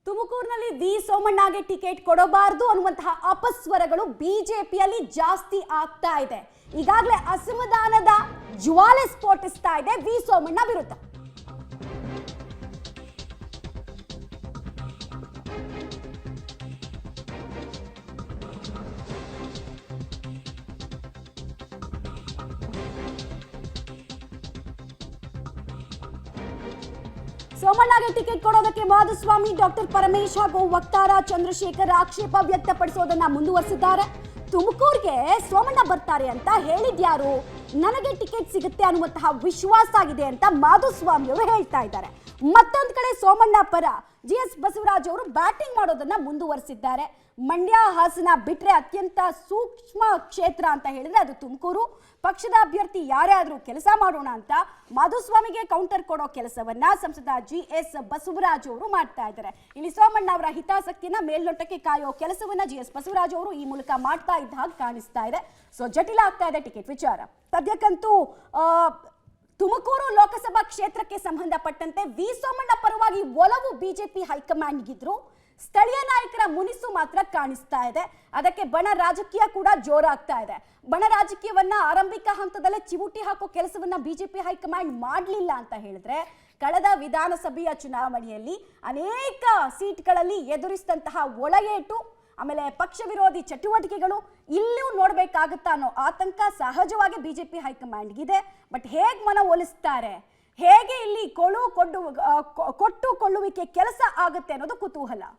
ತುಮಕೂರಿನಲ್ಲಿ V ಸೋಮಣ್ಣಗೆ ticket ಕೊಡಬಾರದು ಅನ್ನುವಂತಹ ಅಪಸ್ವರಗಳು ಬಿಜೆಪಿಯಲ್ಲಿ ಜಾಸ್ತಿ ಆಗ್ತಾ ಇದೆ. ಈಗಾಗಲೇ ಅಸಮಾಧಾನದ ಜ್ವಾಲೆ ಸ್ಫೋಟಿಸ್ತಾ ಇದೆ ವಿ ಸೋಮಣ್ಣ ವಿರುದ್ಧ. ಸೋಮಣ್ಣಗೆ ಟಿಕೆಟ್ ಕೊಡೋದಕ್ಕೆ ಮಾಧುಸ್ವಾಮಿ, ಡಾಕ್ಟರ್ ಪರಮೇಶ್ ಹಾಗೂ ವಕ್ತಾರ ಚಂದ್ರಶೇಖರ್ ಆಕ್ಷೇಪ ವ್ಯಕ್ತಪಡಿಸೋದನ್ನ ಮುಂದುವರೆಸಿದ್ದಾರೆ. ತುಮಕೂರಿಗೆ ಸೋಮಣ್ಣ ಬರ್ತಾರೆ ಅಂತ ಹೇಳಿದ್ಯಾರು? ನನಗೆ ಟಿಕೆಟ್ ಸಿಗುತ್ತೆ ಅನ್ನುವಂತಹ ವಿಶ್ವಾಸ ಆಗಿದೆ ಅಂತ ಮಾಧುಸ್ವಾಮಿ ಅವರು ಹೇಳ್ತಾ ಇದ್ದಾರೆ. ಮತ್ತೊಂದು ಕಡೆ ಸೋಮಣ್ಣ ಪರ GS ಬಸವರಾಜ್ ಅವರು ಬ್ಯಾಟಿಂಗ್ ಮಾಡೋದನ್ನ ಮುಂದುವರೆಸಿದ್ದಾರೆ. ಮಂಡ್ಯ, ಹಾಸನ ಬಿಟ್ರೆ ಅತ್ಯಂತ ಸೂಕ್ಷ್ಮ ಕ್ಷೇತ್ರ ಅಂತ ಹೇಳಿದ್ರೆ ಅದು ತುಮಕೂರು. ಪಕ್ಷದ ಅಭ್ಯರ್ಥಿ ಯಾರೇ ಆದ್ರೂ ಕೆಲಸ ಮಾಡೋಣ ಅಂತ ಮಾಧುಸ್ವಾಮಿಗೆ ಕೌಂಟರ್ ಕೊಡೋ ಕೆಲಸವನ್ನ ಸಂಸದ GS ಬಸವರಾಜ್ ಅವರು ಮಾಡ್ತಾ ಇದ್ದಾರೆ. ಇಲ್ಲಿ ಸೋಮಣ್ಣ ಅವರ ಹಿತಾಸಕ್ತಿಯನ್ನ ಮೇಲ್ನೋಟಕ್ಕೆ ಕಾಯೋ ಕೆಲಸವನ್ನ GS ಬಸವರಾಜ್ ಅವರು ಈ ಮೂಲಕ ಮಾಡ್ತಾ ಇದ್ದ ಹಾಗೆ ಕಾಣಿಸ್ತಾ ಇದೆ. ಸೊ ಜಟಿಲ ಆಗ್ತಾ ಇದೆ ಟಿಕೆಟ್ ವಿಚಾರ. ಸದ್ಯಕ್ಕಂತೂ ತುಮಕೂರು ಲೋಕಸಭಾ ಕ್ಷೇತ್ರಕ್ಕೆ ಸಂಬಂಧಪಟ್ಟಂತೆ ವಿ ಸೋಮಣ್ಣ ಪರವಾಗಿ ಒಲವು ಬಿಜೆಪಿ ಹೈಕಮಾಂಡ್ಗಿದ್ರು. ಸ್ಥಳೀಯ ನಾಯಕರ ಮುನಿಸು ಮಾತ್ರ ಕಾಣಿಸ್ತಾ ಇದೆ. ಅದಕ್ಕೆ ಬಣ ರಾಜಕೀಯ ಕೂಡ ಜೋರಾಗ್ತಾ ಇದೆ. ಬಣ ರಾಜಕೀಯವನ್ನ ಆರಂಭಿಕ ಹಂತದಲ್ಲೇ ಚಿವುಟಿ ಹಾಕೋ ಕೆಲಸವನ್ನ ಬಿಜೆಪಿ ಹೈಕಮಾಂಡ್ ಮಾಡಲಿಲ್ಲ ಅಂತ ಹೇಳಿದ್ರೆ, ಕಳೆದ ವಿಧಾನಸಭೆಯ ಚುನಾವಣೆಯಲ್ಲಿ ಅನೇಕ ಸೀಟ್ಗಳಲ್ಲಿ ಎದುರಿಸಿದಂತಹ ಒಳಗೇಟು, ಆಮೇಲೆ ಪಕ್ಷ ವಿರೋಧಿ ಚಟುವಟಿಕೆಗಳು ಇಲ್ಲೂ ನೋಡ್ಬೇಕಾಗುತ್ತಾ ಅನ್ನೋ ಆತಂಕ ಸಹಜವಾಗಿ ಬಿಜೆಪಿ ಹೈಕಮಾಂಡ್ಗಿದೆ. ಬಟ್ ಹೇಗೆ ಮನವೊಲಿಸ್ತಾರೆ, ಹೇಗೆ ಇಲ್ಲಿ ಕೊಟ್ಟು ಕೊಳ್ಳುವಿಕೆ ಕೆಲಸ ಆಗುತ್ತೆ ಅನ್ನೋದು ಕುತೂಹಲ.